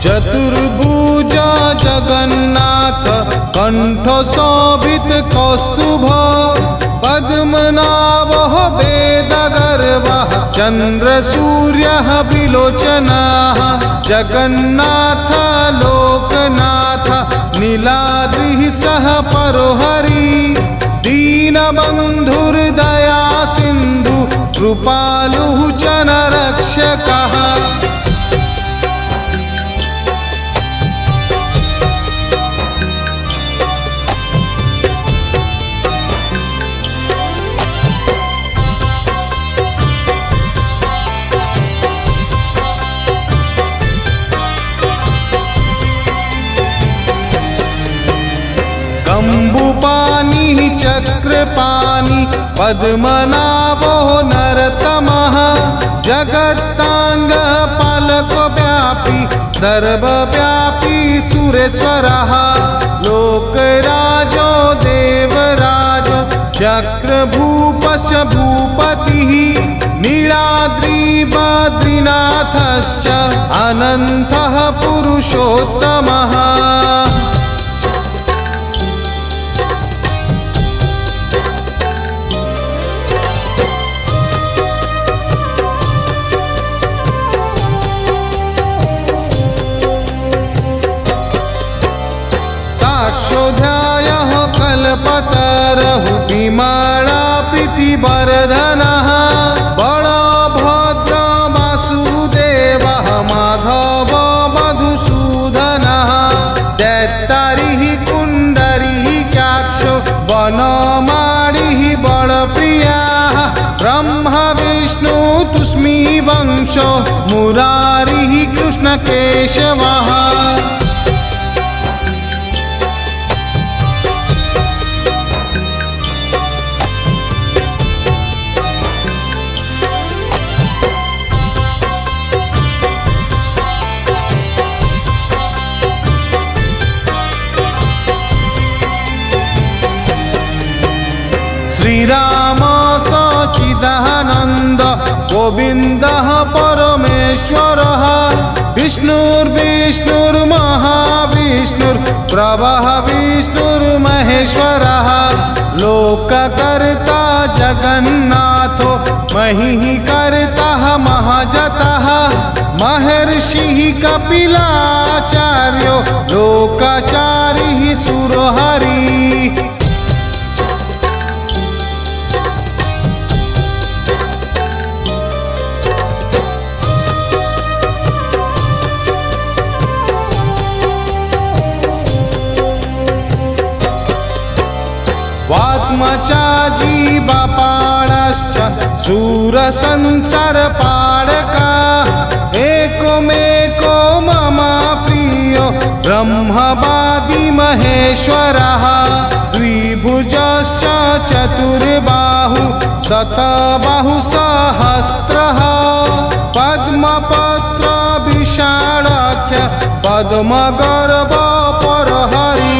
चतुर्भुजा जगन्नाथ कंठ शोभित कौस्तुभ पद्मनाभः वेदगर्वः चंद्र सूर्यः विलोचनः जगन्नाथ लोकनाथ नीलाद्रिः सह परोहरि दीनबन्धुर्दया सिन्धु कृपालुः जनरक्षकः कंबुपानी चक्रपाणी पद्मनाभो नरतमः जगत्तांग पालक व्यापी सर्वव्यापी सुरेश्वरः लोकराजो देवराजो चक्रभूपश्च भूपतिः नीलाद्रि बद्रीनाथश्च अनन्तः पुरुषोत्तमः ताक्षोध्यायः कल्पतरुः विमला प्रीतिवर्धनः बलभद्र वासुदेवः माधव मधुसूदनः दैत्यारिः कुण्डरीकाक्षो वनमालिः बलप्रियः ब्रह्म विष्णु तुष्मी वंशो मुरारिः कृष्णकेशवः श्रीराम सच्चिदानंद गोविंदः परमेश्वरः विष्णुर्विष्णुर्महाविष्णुर्प्रभः विष्णुर्महेश्वरः लोककर्ता जगन्नाथो महीकर्ता महाजतः महर्षिः कपिलाचार्यो लोकाचार्यः सुरहरिः वात्मचाजी बापाळश्च शूरसंसारपालका एकोमेको मम प्रियो ब्रह्मवादी महेश्वरः द्विभुजश्च चतुर्बाहु शतबाहु सहस्रः पद्मपत्र विशालाख्य पद्मगर्भ परहरि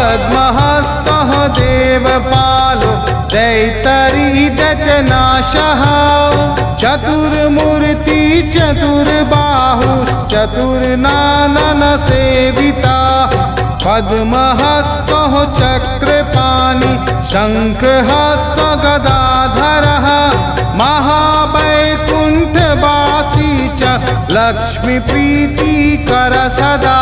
पद्महस्तः देवपालो दैतरी दैत्यनाशः चतुर्मूर्ति चतुर्बाहुश्चतुर्नानन सेविता पद्महस्तः चक्रपाणि शङ्खहस्त गदाधरः महावैकुण्ठवासी च लक्ष्मीप्रीतिकर सदा